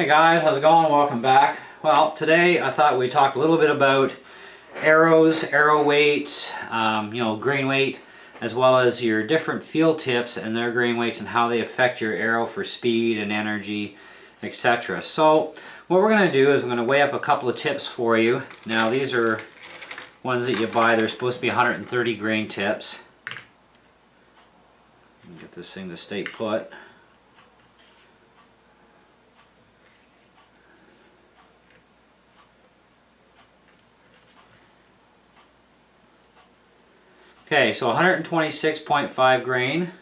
Hey guys, how's it going? Welcome back. Well, today I thought we'd talk a little bit about arrows, arrow weights, grain weight, as well as your different field tips and their grain weights and how they affect your arrow for speed and energy, etc. So what we're going to do is I'm going to weigh up a couple of tips for you. Now these are ones that you buy. They're supposed to be 130 grain tips. Get this thing to stay put. Okay, so 126.5 grain.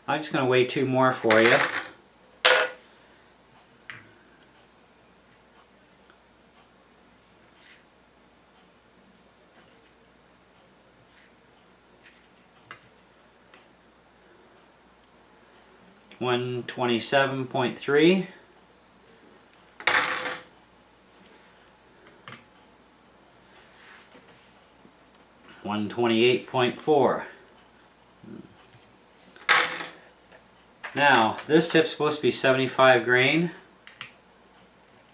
I'm just going to weigh two more for you. $127.3. 128.4. Now this tip's supposed to be 75 grain.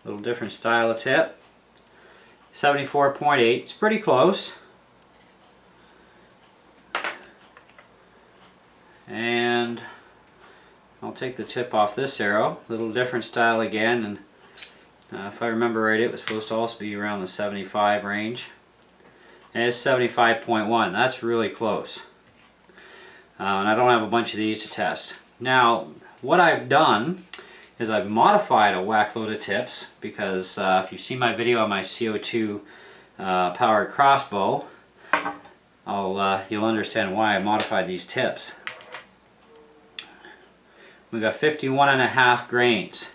A little different style of tip. 74.8. It's pretty close. And I'll take the tip off this arrow. A little different style again, and if I remember right, it was supposed to also be around the 75 range. And it's 75.1. That's really close. And I don't have a bunch of these to test. Now, what I've done is I've modified a whack load of tips because if you've seen my video on my CO2 powered crossbow, you'll understand why I modified these tips. We've got 51.5 grains.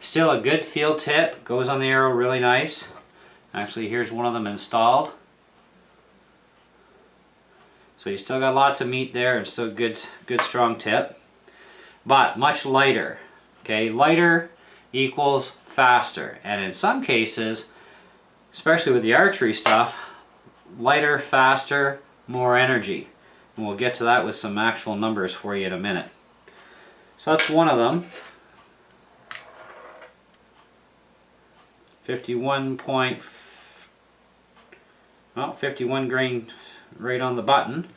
Still a good field tip. Goes on the arrow really nice. Actually, here's one of them installed. So you still got lots of meat there and still good strong tip. But much lighter. Okay, lighter equals faster. And in some cases, especially with the archery stuff, lighter, faster, more energy. And we'll get to that with some actual numbers for you in a minute. So that's one of them. 51 grain right on the button.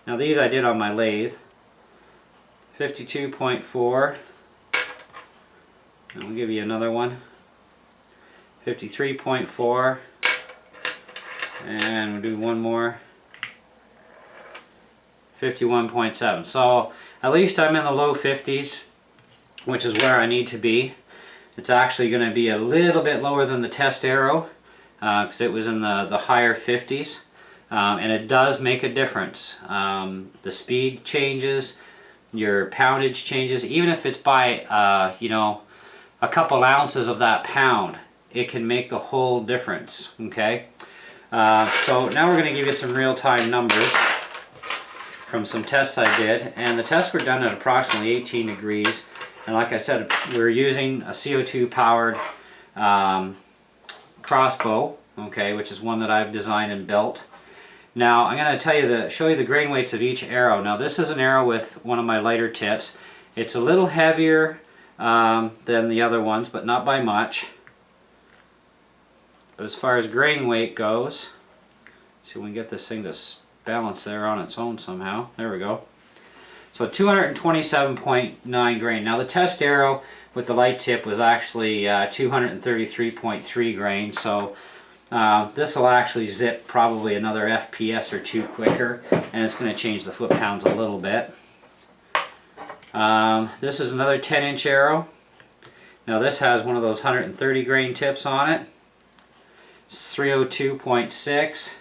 Now these I did on my lathe. 52.4. And I'll give you another one. 53.4. And we'll do one more. 51.7. So at least I'm in the low 50s, which is where I need to be. It's actually going to be a little bit lower than the test arrow because it was in the higher 50s, and it does make a difference. The speed changes, your poundage changes, even if it's by a couple ounces of that pound, it can make the whole difference. Okay, so now we're going to give you some real-time numbers from some tests I did, and the tests were done at approximately 18 degrees. And like I said, we're using a CO2 powered crossbow, okay, which is one that I've designed and built. Now I'm going to show you the grain weights of each arrow. Now this is an arrow with one of my lighter tips. It's a little heavier than the other ones, but not by much. But as far as grain weight goes, see if we can get this thing to balance there on its own somehow. There we go. So 227.9 grain. Now the test arrow with the light tip was actually 233.3 grain. So this will actually zip probably another FPS or two quicker, and it's going to change the foot-pounds a little bit. This is another 10-inch arrow. Now this has one of those 130 grain tips on it. It's 302.6.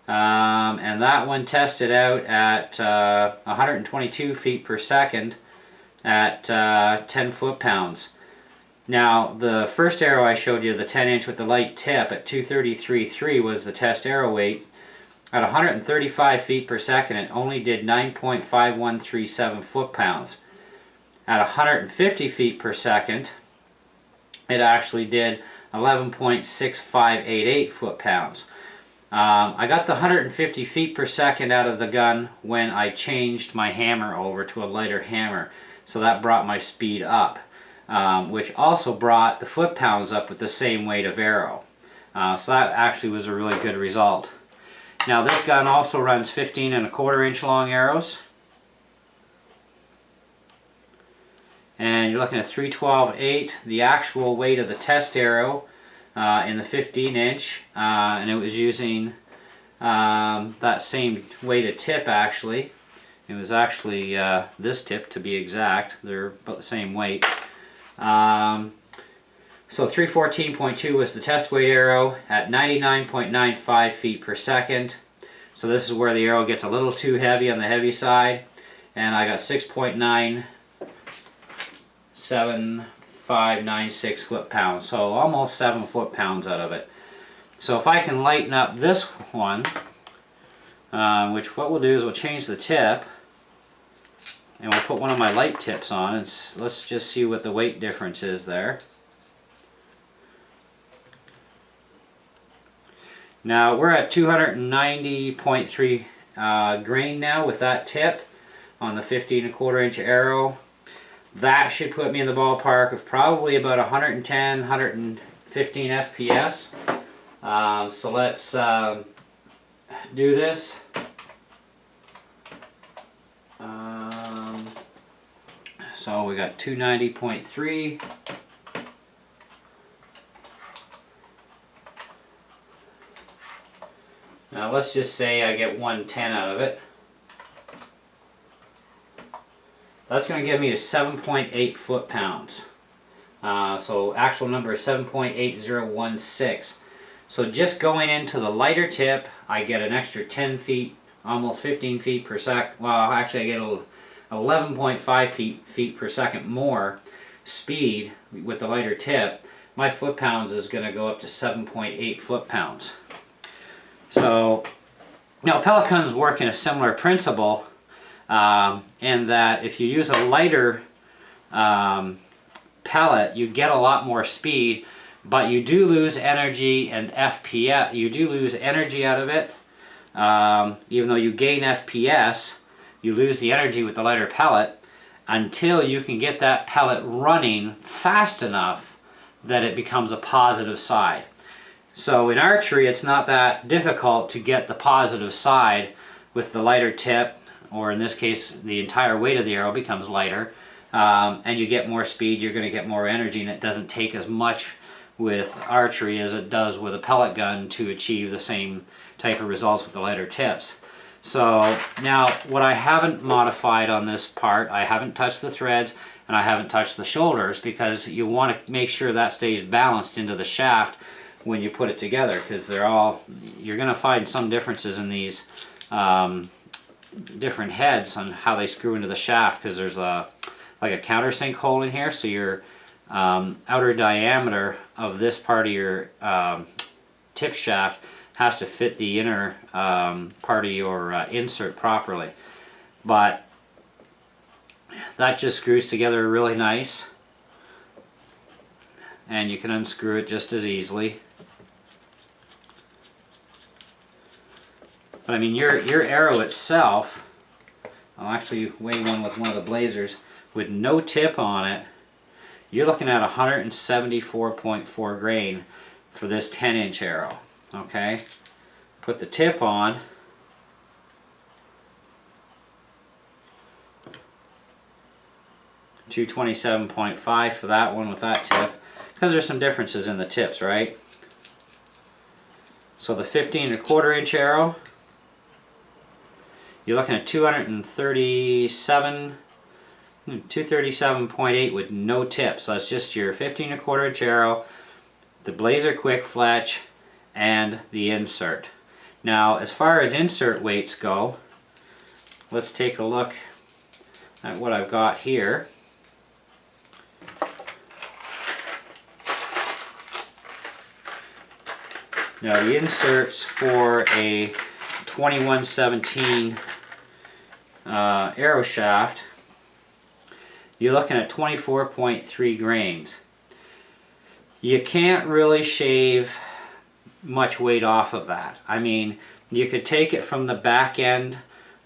And that one tested out at 122 feet per second at 10 foot-pounds. Now the first arrow I showed you, the 10-inch with the light tip at 233.3 was the test arrow weight. At 135 feet per second it only did 9.5137 foot-pounds. At 150 feet per second it actually did 11.6588 foot-pounds. I got the 150 feet per second out of the gun when I changed my hammer over to a lighter hammer. So that brought my speed up, which also brought the foot-pounds up with the same weight of arrow. So that actually was a really good result. Now this gun also runs 15 1/4 inch long arrows. And you're looking at 312/8, the actual weight of the test arrow in the 15 inch, and it was using that same weight of tip actually. It was actually this tip to be exact. They're about the same weight. So 314.2 was the test weight arrow at 99.95 feet per second. So this is where the arrow gets a little too heavy on the heavy side, and I got 6.97596 foot-pounds, so almost 7 foot-pounds out of it. So if I can lighten up this one, which what we'll do is we'll change the tip, and we'll put one of my light tips on, and let's just see what the weight difference is there. Now we're at 290.3 grain now with that tip on the 15 1/4 inch arrow. That should put me in the ballpark of probably about 110, 115 FPS. So let's do this. So we got 290.3. Now let's just say I get 110 out of it. That's going to give me a 7.8 foot-pounds. So actual number is 7.8016. So just going into the lighter tip, I get an extra 10 feet, almost 15 feet per second. Well, actually I get 11.5 feet per second more speed with the lighter tip. My foot-pounds is going to go up to 7.8 foot-pounds. So now pellet guns work in a similar principle, in that if you use a lighter pellet, you get a lot more speed, but you do lose energy and FPS. You do lose energy out of it. Even though you gain FPS, you lose the energy with the lighter pellet until you can get that pellet running fast enough that it becomes a positive side. So in archery, it's not that difficult to get the positive side with the lighter tip, or in this case, the entire weight of the arrow becomes lighter, and you get more speed, you're going to get more energy, and it doesn't take as much with archery as it does with a pellet gun to achieve the same type of results with the lighter tips. So now what I haven't modified on this part, I haven't touched the threads and I haven't touched the shoulders, because you want to make sure that stays balanced into the shaft when you put it together, because you're going to find some differences in these different heads on how they screw into the shaft, because there's like a countersink hole in here, so your outer diameter of this part of your tip shaft has to fit the inner part of your insert properly. But that just screws together really nice, and you can unscrew it just as easily. But I mean, your arrow itself, I'll actually weigh one with one of the blazers, with no tip on it, you're looking at 174.4 grain for this 10-inch arrow, okay? Put the tip on, $227.5 for that one with that tip, because there's some differences in the tips, right? So the 15 1/4 inch arrow, you're looking at 237.8 with no tip. So that's just your 15 1/4 inch arrow, the blazer quick fletch, and the insert. Now, as far as insert weights go, let's take a look at what I've got here. Now, the inserts for a 2117 arrow shaft, you're looking at 24.3 grains. You can't really shave much weight off of that. I mean, you could take it from the back end,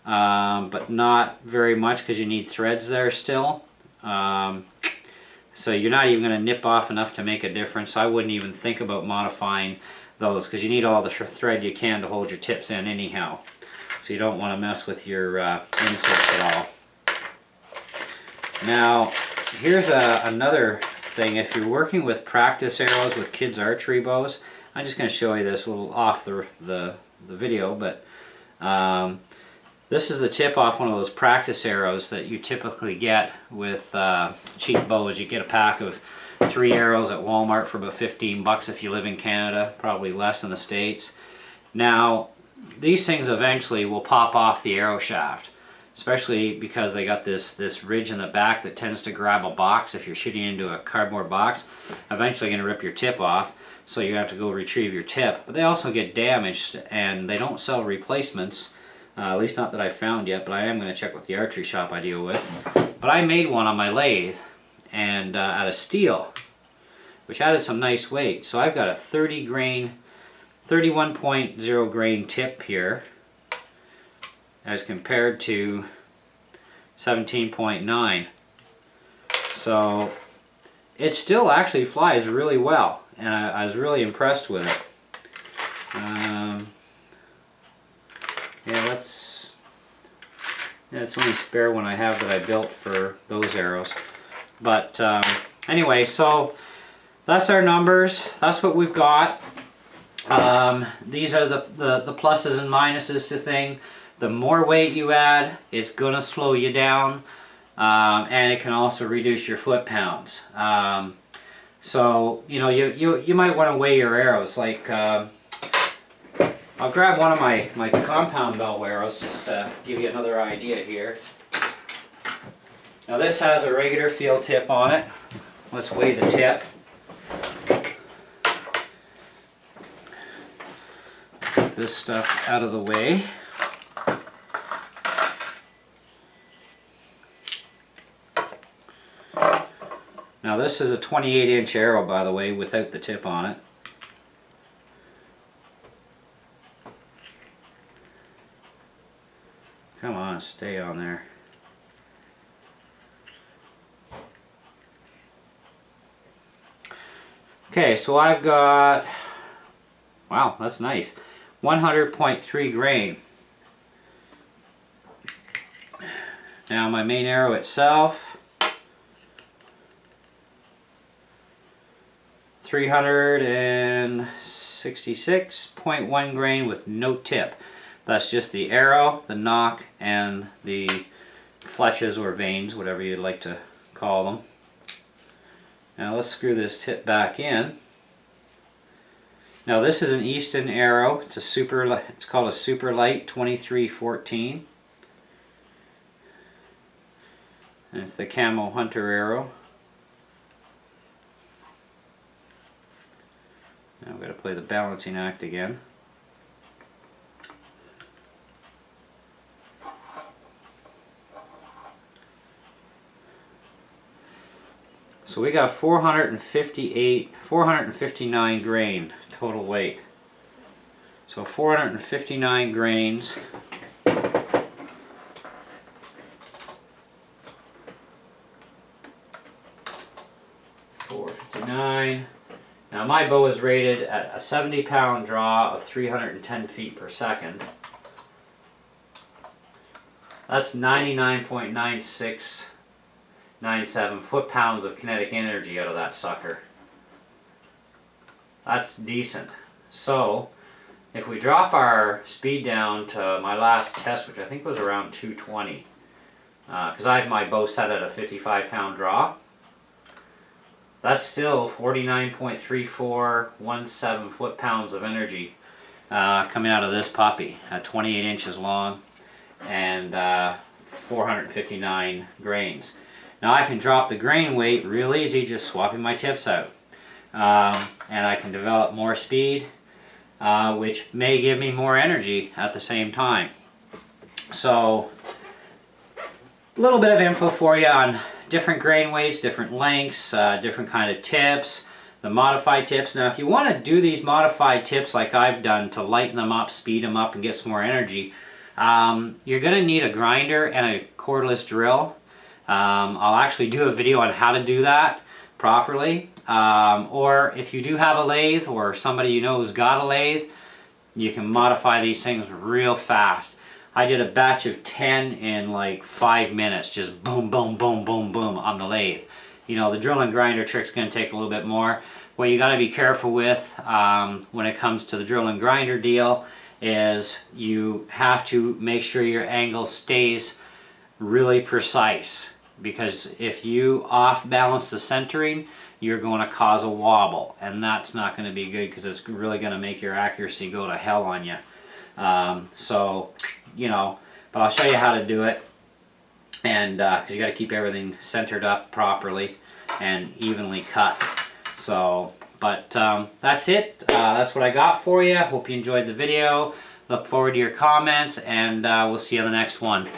but not very much because you need threads there still. So you're not even going to nip off enough to make a difference. I wouldn't even think about modifying those because you need all the thread you can to hold your tips in anyhow. So you don't want to mess with your inserts at all. Now, here's another thing. If you're working with practice arrows with kids' archery bows, I'm just going to show you this a little off the video, but this is the tip off one of those practice arrows that you typically get with cheap bows. You get a pack of 3 arrows at Walmart for about 15 bucks if you live in Canada, probably less in the States. Now, these things eventually will pop off the arrow shaft, especially because they got this ridge in the back that tends to grab a box. If you're shooting into a cardboard box, eventually going to rip your tip off, so you have to go retrieve your tip. But they also get damaged, and they don't sell replacements, at least not that I've found yet, but I am going to check with the archery shop I deal with. But I made one on my lathe, and out of steel, which added some nice weight. So I've got a 31.0 grain tip here, as compared to 17.9. So it still actually flies really well, and I was really impressed with it. Yeah, it's only spare one I have that I built for those arrows. But anyway, so that's our numbers. That's what we've got. These are the pluses and minuses to thing. The more weight you add, it's going to slow you down, and it can also reduce your foot pounds. So you know, you might want to weigh your arrows. Like I'll grab one of my compound bow arrows just to give you another idea here. Now this has a regular field tip on it. Let's weigh the tip. Get this stuff out of the way. Now this is a 28-inch arrow, by the way, without the tip on it. Come on, stay on there. Okay, so I've got, wow, that's nice, 100.3 grain. Now my main arrow itself, 366.1 grain with no tip. That's just the arrow, the nock, and the fletches or veins, whatever you'd like to call them. Now let's screw this tip back in. Now this is an Easton arrow. It's called a Super Light 2314. And it's the Camo Hunter arrow. Now we've got to play the balancing act again. So we got 459 grain total weight. So 459 grains. 459. Now my bow is rated at a 70-pound draw of 310 feet per second. That's 99.9697 foot-pounds of kinetic energy out of that sucker. That's decent. So if we drop our speed down to my last test, which I think was around 220, because I have my bow set at a 55-pound draw, that's still 49.3417 foot-pounds of energy coming out of this puppy at 28 inches long and 459 grains. Now I can drop the grain weight real easy just swapping my tips out. And I can develop more speed, which may give me more energy at the same time. So a little bit of info for you on different grain weights, different lengths, different kind of tips, the modified tips. Now if you want to do these modified tips like I've done to lighten them up, speed them up, and get some more energy, you're going to need a grinder and a cordless drill. I'll actually do a video on how to do that properly. Or if you do have a lathe, or somebody you know who's got a lathe, you can modify these things real fast. I did a batch of 10 in like 5 minutes, just boom, boom, boom, boom, boom on the lathe. You know, the drill and grinder trick's going to take a little bit more. What you got to be careful with when it comes to the drill and grinder deal is you have to make sure your angle stays really precise, because if you off balance the centering, you're going to cause a wobble, and that's not going to be good, because it's really going to make your accuracy go to hell on you. So, you know, but I'll show you how to do it, and because you got to keep everything centered up properly and evenly cut. So, but that's it. That's what I got for you. Hope you enjoyed the video. Look forward to your comments, and we'll see you on the next one.